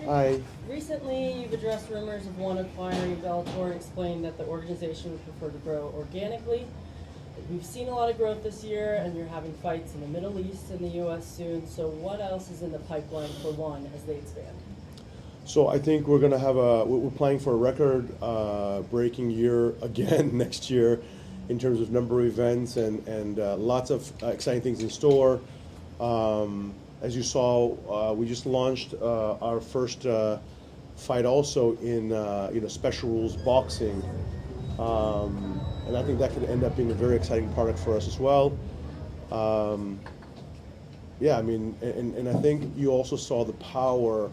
Hi. Recently, you've addressed rumors of one acquiring Bellator and explained that the organization would prefer to grow organically. We've seen a lot of growth this year, and you're having fights in the Middle East and the U.S. soon. So, what else is in the pipeline for ONE as they expand? So I think we're planning for a record breaking year again next year in terms of number of events and lots of exciting things in store. As you saw, we just launched our first fight also in special rules boxing, and I think that could end up being a very exciting product for us as well. Um, yeah, I mean, and I think you also saw the power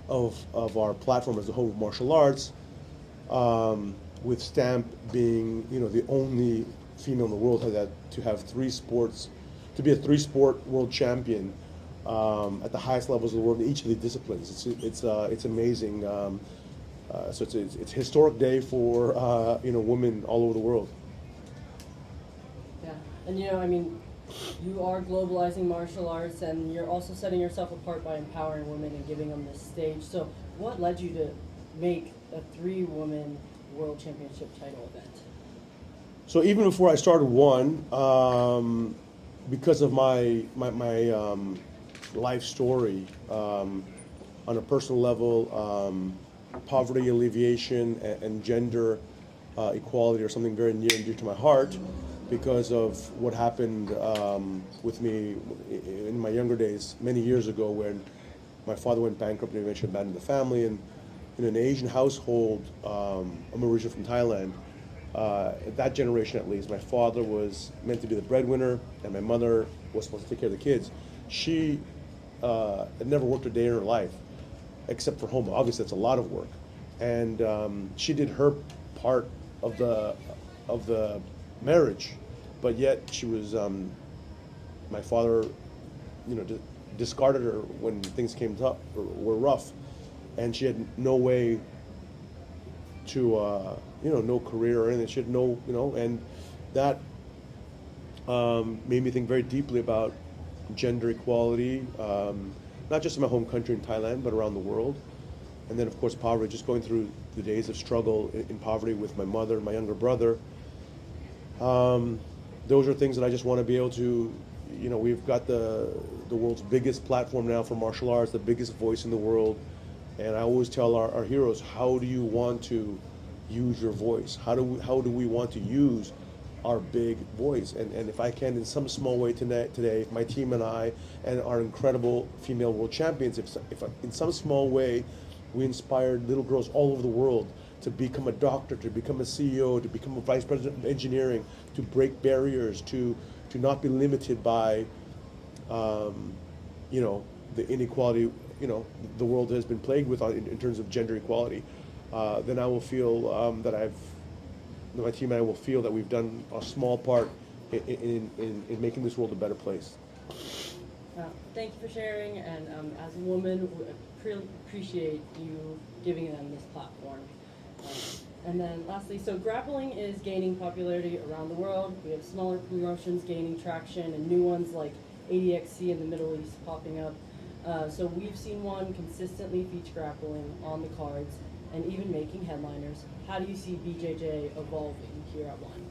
of our platform as the home of martial arts, with Stamp being the only female in the world to have three sports, to be a three-sport world champion at the highest levels of the world in each of the disciplines. It's amazing. So it's a historic day for women all over the world. Yeah, and I mean, you are globalizing martial arts, and you're also setting yourself apart by empowering women and giving them this stage. So, what led you to make a three-woman world championship title event? So even before I started one, because of my life story, on a personal level, poverty alleviation and gender equality are something very near and dear to my heart because of what happened with me in my younger days, many years ago, when my father went bankrupt and eventually abandoned the family. And in an Asian household, I'm originally from Thailand. That generation, at least, my father was meant to be the breadwinner, and my mother was supposed to take care of the kids. She had never worked a day in her life, except for home. Obviously, that's a lot of work, and she did her part of the marriage, but yet she was my father, discarded her when things came tough or were rough, and she had no way to no career or anything. She had no, and that made me think very deeply about gender equality, not just in my home country in Thailand, but around the world. And then, of course, poverty, just going through the days of struggle in poverty with my mother and my younger brother. Those are things that I just want to be able to, we've got the world's biggest platform now for martial arts, the biggest voice in the world. And I always tell our heroes, how do you want to use your voice? How do we want to use our big voice? And if I can, in some small way today, my team and I, and our incredible female world champions, if in some small way we inspired little girls all over the world to become a doctor, to become a CEO, to become a vice president of engineering, to break barriers, to not be limited by, um, the inequality, the world has been plagued with in terms of gender equality, then I will feel my team and I will feel that we've done a small part in making this world a better place. Thank you for sharing, and as a woman, we appreciate you giving them this platform. And then lastly, so grappling is gaining popularity around the world. We have smaller promotions gaining traction and new ones like ADXC in the Middle East popping up. So we've seen one consistently feature grappling on the cards and even making headliners. How do you see BJJ evolving here at ONE?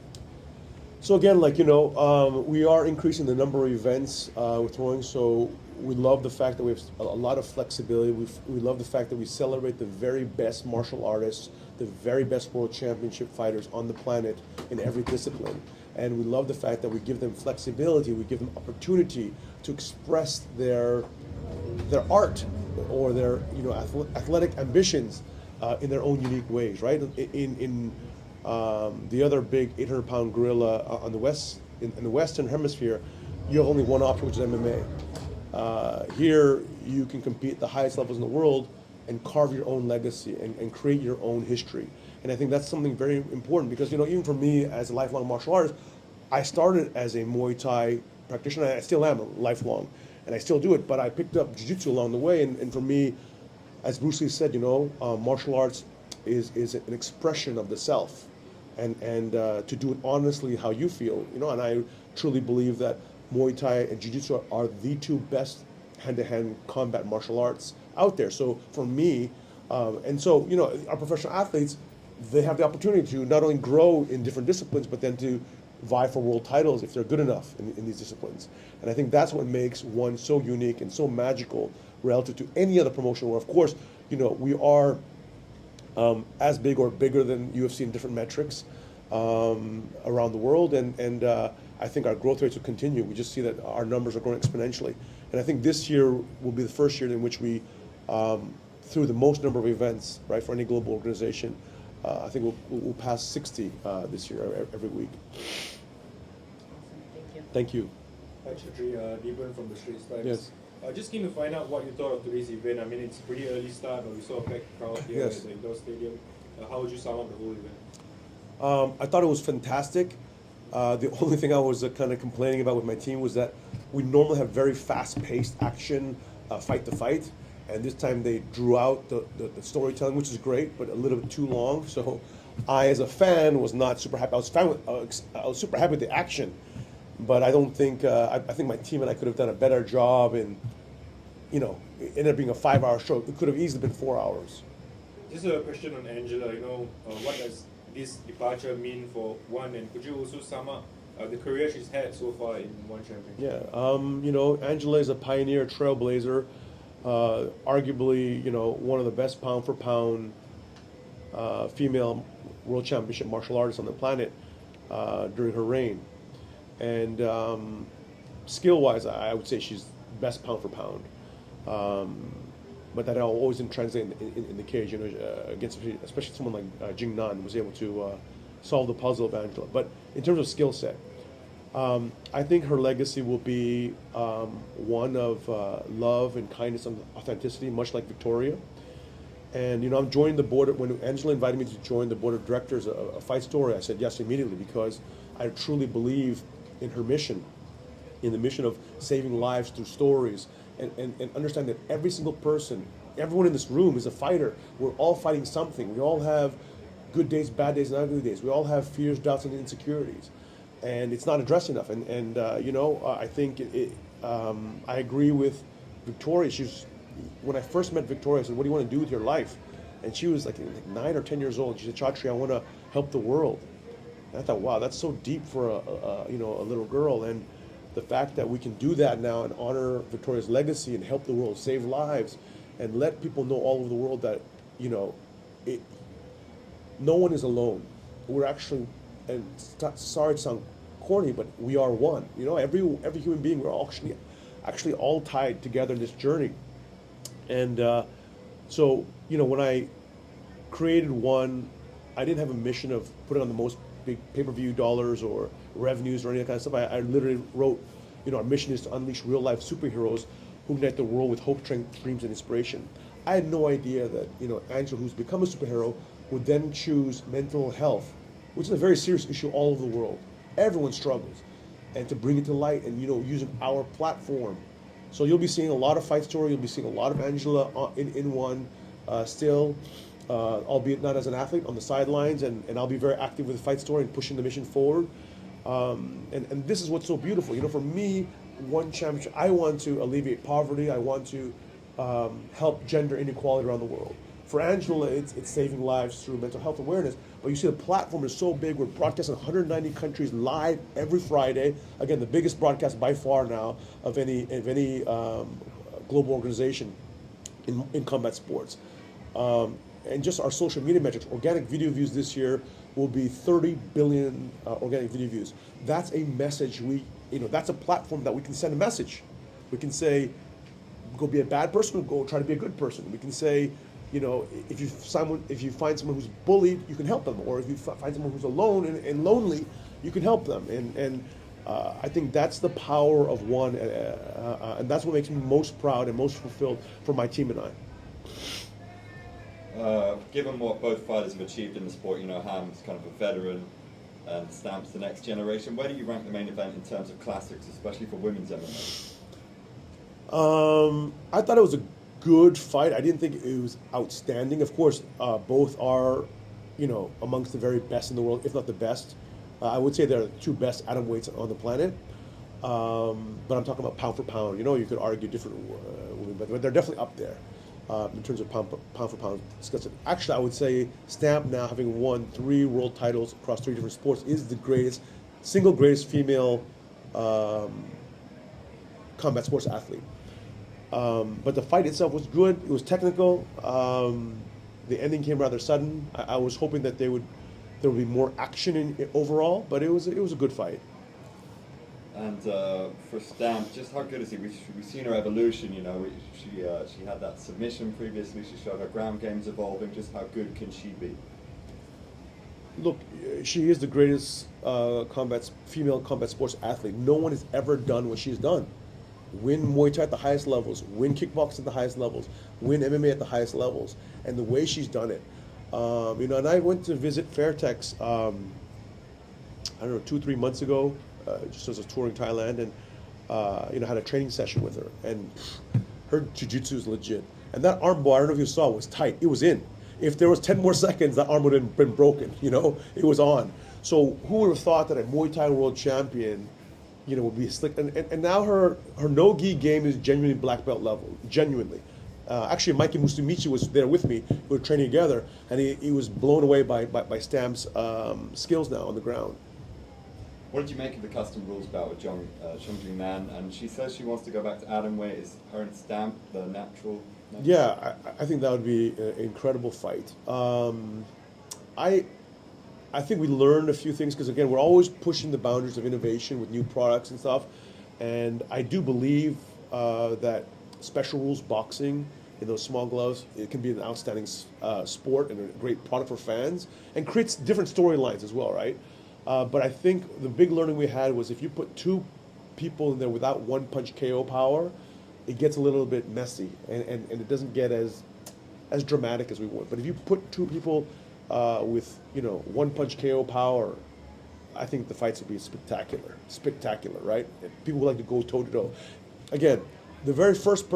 So again, we are increasing the number of events with throwing. So we love the fact that we have a lot of flexibility. We love the fact that we celebrate the very best martial artists, the very best world championship fighters on the planet in every discipline. And we love the fact that we give them flexibility. We give them opportunity to express their art or their athletic ambitions in their own unique ways, right? In the other big 800-pound gorilla on the in the Western Hemisphere, you have only one option, which is MMA. Here, you can compete at the highest levels in the world and carve your own legacy and create your own history. And I think that's something very important because, even for me as a lifelong martial artist, I started as a Muay Thai practitioner. I still am a lifelong, and I still do it, but I picked up Jiu-Jitsu along the way. And for me, as Bruce Lee said, martial arts is an expression of the self, and to do it honestly how you feel, and I truly believe that Muay Thai and Jiu Jitsu are the two best hand to hand combat martial arts out there. So for me, and so, our professional athletes, they have the opportunity to not only grow in different disciplines, but then to vie for world titles if they're good enough in these disciplines. And I think that's what makes ONE so unique and so magical relative to any other promotion where, of course, we are as big or bigger than UFC in different metrics around the world. And I think our growth rates will continue. We just see that our numbers are growing exponentially. And I think this year will be the first year in which we, through the most number of events, right, for any global organization, I think we'll pass 60 this year every week. Awesome, Thank you. Hi Chatri, Deepan from the Straits Times. Yes. Just keen to find out what you thought of today's event. I mean, it's a pretty early start, but we saw a packed crowd here Yes. at the indoor stadium. How would you sum up the whole event? I thought it was fantastic. The only thing I was kind of complaining about with my team was that we normally have very fast-paced action, fight to fight, and this time they drew out the storytelling, which is great, but a little bit too long. So I, as a fan, was not super happy. I was super happy with the action, but I don't think I think my team and I could have done a better job. And it ended up being a 5-hour show. It could have easily been 4 hours. Just a question on Angela. What does this departure mean for ONE, and could you also sum up the career she's had so far in ONE Championship? Yeah, Angela is a pioneer, trailblazer, arguably, one of the best pound for pound female world championship martial artists on the planet during her reign. And skill-wise, I would say she's best pound for pound. But that always didn't translate in the cage, against especially someone like Jing Nan was able to solve the puzzle of Angela. But in terms of skill set, I think her legacy will be one of love and kindness and authenticity, much like Victoria. And I'm joining the board. When Angela invited me to join the board of directors of Fight Story, I said yes immediately because I truly believe in her mission, in the mission of saving lives through stories, and understand that every single person, everyone in this room is a fighter. We're all fighting something. We all have good days, bad days, and ugly days. We all have fears, doubts, and insecurities, and it's not addressed enough. And I think I agree with Victoria. When I first met Victoria, I said, "What do you want to do with your life?" And she was like 9 or 10 years old. She said, "Chatri, I want to help the world." And I thought, wow, that's so deep for a little girl. And the fact that we can do that now and honor Victoria's legacy and help the world, save lives, and let people know all over the world that no one is alone. We're actually, and sorry to sound corny, but we are one. Every human being, we're all actually all tied together in this journey. And so when I created ONE, I didn't have a mission of putting on the most big pay-per-view dollars or revenues or any of that kind of stuff. I literally wrote, our mission is to unleash real-life superheroes who unite the world with hope, strength, dreams, and inspiration. I had no idea that, Angela, who's become a superhero, would then choose mental health, which is a very serious issue all over the world. Everyone struggles. And to bring it to light and, using our platform. So you'll be seeing a lot of Fight Story, you'll be seeing a lot of Angela in ONE still, albeit not as an athlete, on the sidelines, and I'll be very active with Fight Story and pushing the mission forward. And this is what's so beautiful. For me, ONE Championship, I want to alleviate poverty, I want to help gender inequality around the world. For Angela, it's saving lives through mental health awareness. But you see the platform is so big, we're broadcasting in 190 countries live every Friday. Again, the biggest broadcast by far now of any global organization in combat sports. And just our social media metrics, organic video views this year will be 30 billion organic video views. That's a message that's a platform that we can send a message. We can say, go be a bad person, go try to be a good person. We can say, if you find someone who's bullied, you can help them. Or if you find someone who's alone and lonely, you can help them. And I think that's the power of ONE, and that's what makes me most proud and most fulfilled for my team and I. Given what both fighters have achieved in the sport, Ham's kind of a veteran and Stamp's the next generation, where do you rank the main event in terms of classics, especially for women's MMA? I thought it was a good fight. I didn't think it was outstanding. Of course, both are, amongst the very best in the world, if not the best. I would say they're the two best atomweights on the planet. But I'm talking about pound for pound. You could argue different women, but they're definitely up there. in terms of pound for pound discussion. Actually, I would say Stamp, now having won 3 world titles across 3 different sports, is the single greatest female combat sports athlete. But the fight itself was good. It was technical. The ending came rather sudden. I was hoping that there would be more action overall, but it was a good fight. And for Stamp, just how good is he? We've seen her evolution. You know, she had that submission previously. She showed her ground game's evolving. Just how good can she be? Look, she is the greatest female combat sports athlete. No one has ever done what she's done. Win Muay Thai at the highest levels, win kickboxing at the highest levels, win MMA at the highest levels, and the way she's done it. And I went to visit Fairtex, I don't know, 2-3 months ago, just as I was touring Thailand, and had a training session with her, and her jiu-jitsu is legit. And that arm bar, I don't know if you saw, was tight. It was in. If there was 10 more seconds, that arm would have been broken. It was on. So who would have thought that a Muay Thai world champion, would be slick? And now her no-gi game is genuinely black belt level, genuinely. Actually, Mikey Musumeci was there with me. We were training together, and he was blown away by Stamp's skills now on the ground. What did you make of the custom rules bout with Chongjin Nan? And she says she wants to go back to atom weight. Is her and Stamp the natural? Yeah, I think that would be an incredible fight. I think we learned a few things because, again, we're always pushing the boundaries of innovation with new products and stuff. And I do believe that special rules boxing in those small gloves, it can be an outstanding sport and a great product for fans and creates different storylines as well, right? But I think the big learning we had was if you put 2 people in there without one punch KO power, it gets a little bit messy and it doesn't get as dramatic as we want. But if you put 2 people with one punch KO power, I think the fights would be spectacular, right? And people would like to go toe to toe. Again, the very first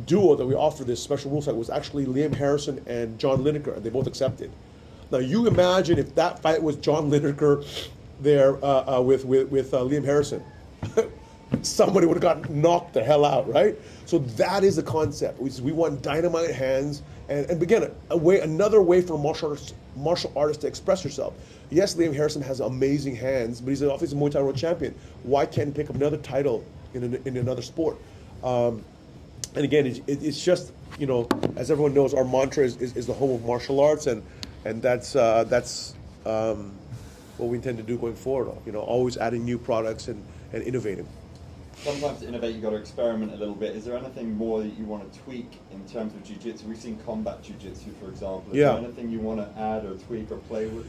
duo that we offered this special rule fight was actually Liam Harrison and John Lineker, and they both accepted. Now you imagine if that fight was John Lineker there with Liam Harrison. Somebody would have gotten knocked the hell out, right? So that is the concept. We want dynamite hands, and again, another way for a martial artist to express yourself. Yes, Liam Harrison has amazing hands, but he's obviously a Muay Thai world champion. Why can't he pick up another title in another sport? And again, it's just, as everyone knows, our mantra is the home of martial arts, and that's what we intend to do going forward. Always adding new products and innovating. Sometimes to innovate, you've got to experiment a little bit. Is there anything more that you want to tweak in terms of jiu-jitsu? We've seen combat jiu-jitsu, for example. Is there anything you want to add or tweak or play with?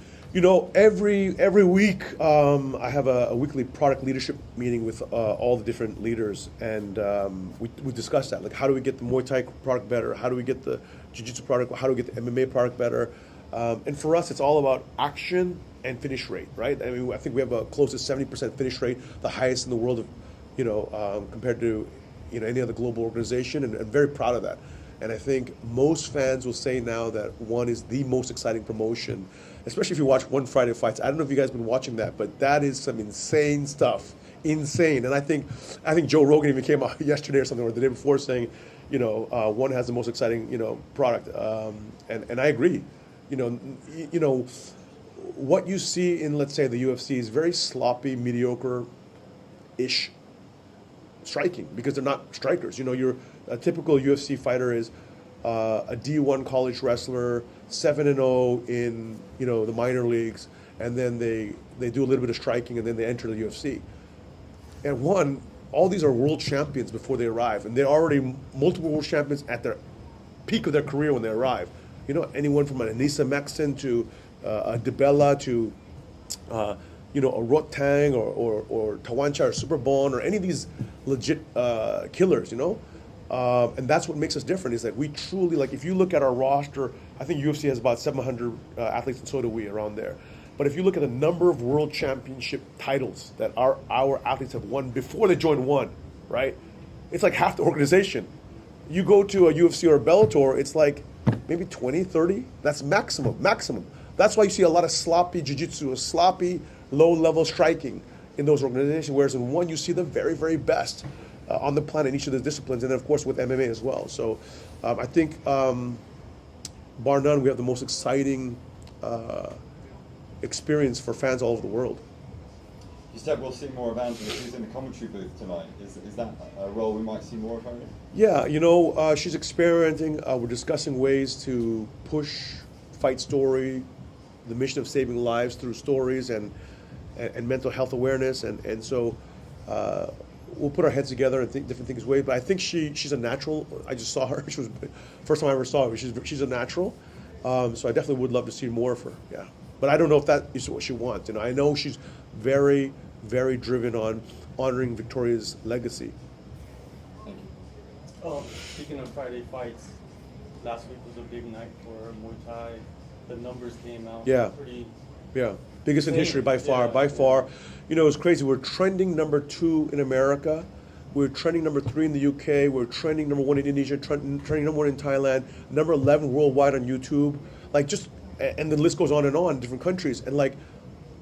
Every week I have a weekly product leadership meeting with all the different leaders, and we discuss that. Like, how do we get the Muay Thai product better? How do we get the jiu-jitsu product? How do we get the MMA product better? And for us, it's all about action and finish rate, right? I mean, I think we have a close to 70% finish rate, the highest in the world, compared to any other global organization, and I'm very proud of that. And I think most fans will say now that ONE is the most exciting promotion, especially if you watch One Friday Fights. I don't know if you guys have been watching that, but that is some insane stuff. Insane. And I think Joe Rogan even came out yesterday or something, or the day before, saying, ONE has the most exciting, product. And I agree. What you see in, let's say, the UFC is very sloppy, mediocre-ish striking, because they're not strikers. A typical UFC fighter is a D1 college wrestler, 7-0 in the minor leagues, and then they do a little bit of striking, and then they enter the UFC. And ONE, all these are world champions before they arrive, and they're already multiple world champions at their peak of their career when they arrive. Anyone from an Anissa Maxson to a DeBella to a Rotang or Tawancha or Superbon or any of these legit killers, and that's what makes us different, is that we truly, like, if you look at our roster, I think UFC has about 700 athletes, and so do we, around there. But if you look at the number of world championship titles that our athletes have won before they joined ONE, right? It's like half the organization. You go to a UFC or a Bellator, it's like maybe 20, 30. That's maximum. That's why you see a lot of sloppy jiu-jitsu, sloppy low-level striking in those organizations, whereas in ONE you see the very, very best. on the planet in each of the disciplines, and then of course with MMA as well. So I think, bar none, we have the most exciting experience for fans all over the world. You said we'll see more of Evangelist. She's in the commentary booth tonight. Is that a role we might see more of her in? Yeah, you know, she's experimenting. We're discussing ways to push fight story, the mission of saving lives through stories and mental health awareness, and so we'll put our heads together and think different things. But I think she's a natural. I just saw her. She was first time I ever saw her. She's a natural. So I definitely would love to see more of her. Yeah, but I don't know if that is what she wants. You know, I know she's very, very driven on honoring Victoria's legacy. Thank you. Oh, speaking of Friday fights, last week was a big night for Muay Thai. The numbers came out. Yeah. Pretty. Yeah, biggest in history by far, by far. You know, it's crazy. We're trending number 2 in America. We're trending number 3 in the UK. We're trending number 1 in Indonesia. Trending number 1 in Thailand. Number 11 worldwide on YouTube. Like just, and the list goes on in different countries. And like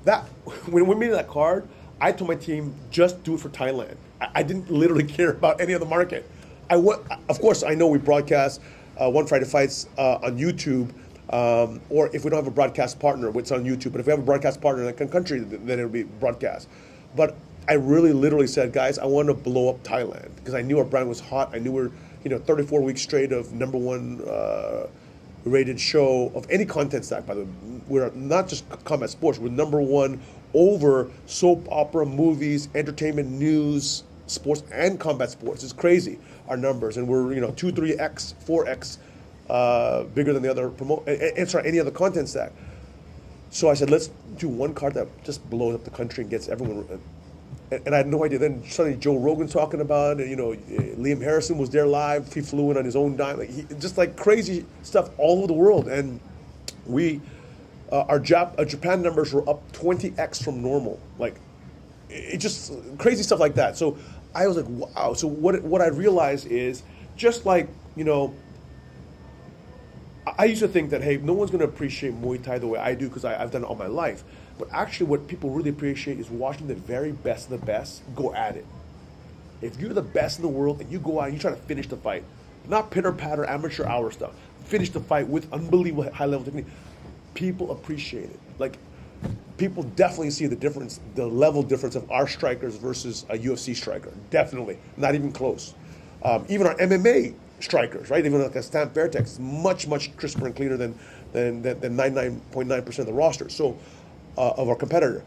that, when we made that card, I told my team just do it for Thailand. I didn't literally care about any other market. Of course, I know we broadcast One Friday Fights on YouTube. Or if we don't have a broadcast partner, it's on YouTube. But if we have a broadcast partner in a country, then it'll be broadcast. But I really literally said, guys, I want to blow up Thailand because I knew our brand was hot. I knew we're, 34 weeks straight of number 1 rated show of any content stack, by the way. We're not just combat sports. We're number 1 over soap opera, movies, entertainment, news, sports, and combat sports. It's crazy, our numbers. And we're, 2, 3x, 4x bigger than the other any other content stack. So I said, let's do one card that just blows up the country and gets everyone. And I had no idea. Then suddenly Joe Rogan talking about it. Liam Harrison was there live. He flew in on his own dime. Just like crazy stuff all over the world. And our Japan numbers were up 20x from normal. Like, it just crazy stuff like that. So I was like, wow. So what I realized is just like, I used to think that, hey, no one's going to appreciate Muay Thai the way I do because I've done it all my life. But actually what people really appreciate is watching the very best of the best go at it. If you're the best in the world and you go out and you try to finish the fight, not pitter-patter, amateur hour stuff, finish the fight with unbelievable high-level technique, people appreciate it. Like, people definitely see the difference, the level difference of our strikers versus a UFC striker. Definitely. Not even close. Even our MMA strikers, right? Even like a Stan Fairtex is much, much crisper and cleaner than 99.9% of the roster. So, of our competitor.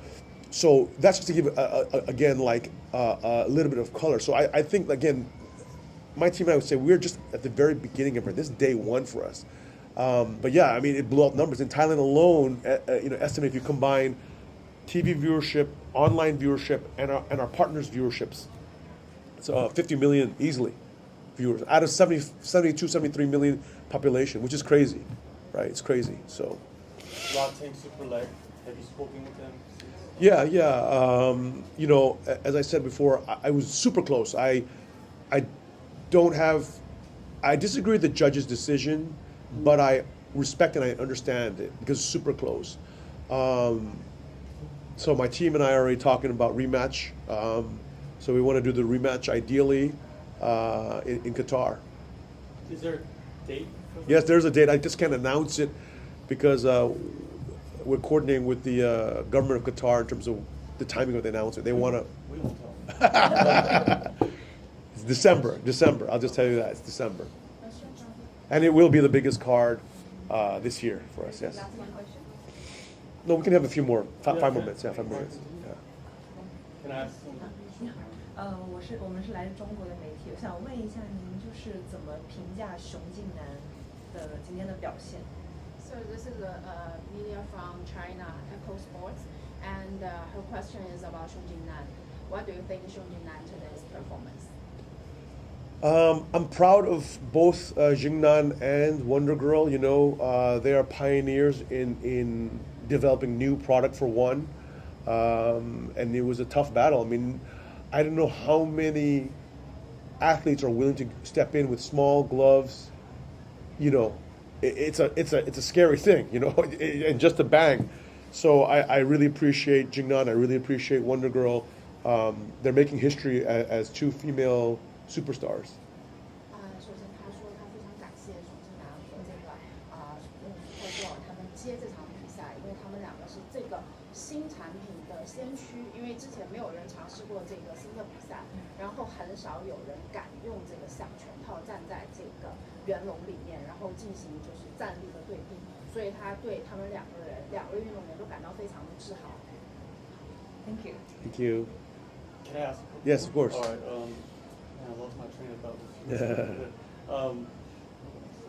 So that's just to give again like a little bit of color. So I think again, my team and I would say we're just at the very beginning of it. This is day 1 for us. But yeah, I mean it blew up numbers in Thailand alone. Estimate if you combine TV viewership, online viewership, and our partners' viewerships, it's 50 million easily. Viewers out of 72, 73 million population, which is crazy, right? It's crazy. So, Rotting Super Leg. Have you spoken with them? Yeah. As I said before, I was super close. I disagree with the judge's decision, but I respect and I understand it because it's super close. So my team and I are already talking about rematch. So we want to do the rematch ideally in Qatar. Is there a date? Yes, there's a date. I just can't announce it because we're coordinating with the government of Qatar in terms of the timing of the announcement. They want to. We won't tell. It's December. I'll just tell you that it's December, and it will be the biggest card this year for us. Yes. Last one question. No, we can have a few more. Five more Yeah. minutes. Yeah, 5 more minutes. Yeah. Can I ask some? 我们是来自中国的媒体，我想问一下您就是怎么评价熊静南的今天的表现？ So this is a media from China, Echo Sports, and her question is about Xiong Jingnan. What do you think Xiong Jingnan today's performance? I'm proud of both Jingnan and Wonder Girl. They are pioneers in developing new product for one, and it was a tough battle. I mean, I don't know how many athletes are willing to step in with small gloves. It's a scary thing, and just a bang. So I really appreciate Jingnan. I really appreciate Wonder Girl. they're making history as two female superstars. 首先他说他非常感谢熊静楠和这个泰国他们接这场比赛，因为他们两个是这个新产品的先驱，因为之前没有人尝试过这个新的比赛，然后很少有人敢用这个响拳套站在这个圆笼里面，然后进行就是站立的对比，所以他对他们两个运动员都感到非常的自豪。Thank you. Thank you. Can I ask? Yes, of course. All right. Man, I lost my train of thought.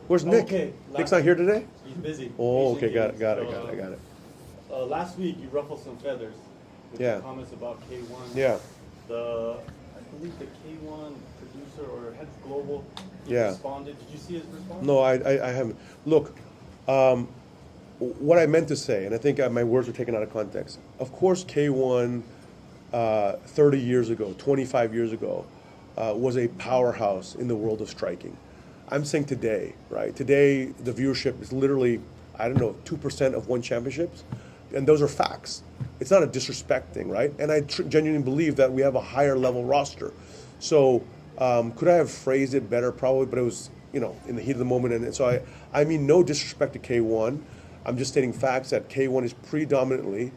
Where's Nick? Okay, Nick's not here today? He's busy. Oh, He's okay, in got here. it. Got it. Last week you ruffled some feathers with Yeah. your comments about K1. Yeah. I believe the K1 producer or head of global Yeah. responded. Did you see his response? No, I haven't. Look, what I meant to say, and I think my words were taken out of context. Of course, K1 30 years ago, 25 years ago, was a powerhouse in the world of striking. I'm saying today, right? Today, the viewership is literally, 2% of one championships, and those are facts. It's not a disrespect thing, right? And I genuinely believe that we have a higher level roster. So, could I have phrased it better? Probably, but it was, in the heat of the moment. And so I mean no disrespect to K1. I'm just stating facts that K1 is predominantly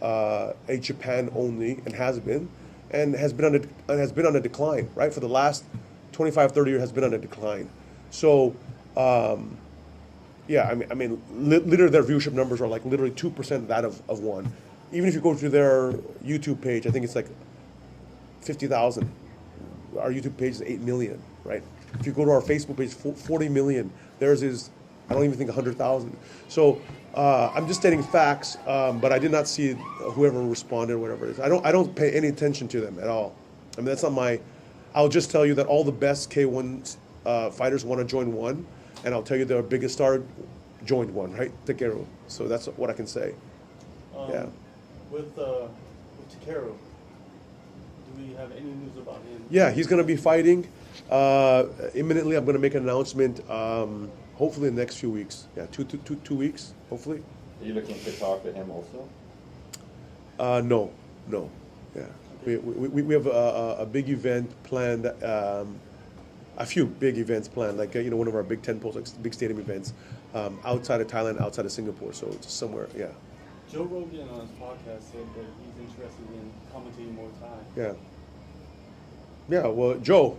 a Japan only, and has been on a decline, right? For the last 25, 30 years has been on a decline. So, yeah, literally their viewership numbers are like literally 2% that of one. Even if you go to their YouTube page, I think it's like 50,000. Our YouTube page is 8 million, right? If you go to our Facebook page, 40 million. Theirs is, I don't even think 100,000. So I'm just stating facts, but I did not see whoever responded, whatever it is. I don't pay any attention to them at all. That's not my. I'll just tell you that all the best K1 fighters want to join one, and I'll tell you their biggest star joined one, right? Takeru. So that's what I can say. Yeah. With Takeru, do we have any news about him? Yeah, he's going to be fighting imminently. I'm going to make an announcement. Hopefully in the next few weeks. Yeah, two weeks. Hopefully. Are you looking to talk to him also? No. Yeah, we have a big event planned. A few big events planned, like one of our big tentpoles, like big stadium events, outside of Thailand, outside of Singapore. So just somewhere. Yeah. Joe Rogan on his podcast said that he's interested in commentating Muay Thai. Yeah. Yeah. Well, Joe,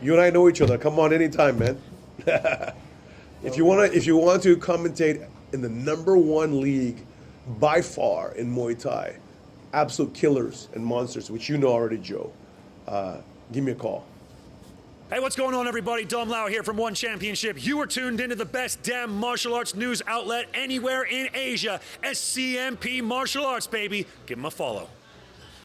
you and I know each other. Come on, anytime, man. If you want to commentate in the #1 league by far in Muay Thai, absolute killers and monsters, which you know already, Joe, give me a call. Hey, what's going on, everybody? Dom Lau here from One Championship. You are tuned into the best damn martial arts news outlet anywhere in Asia. SCMP Martial Arts, baby. Give them a follow.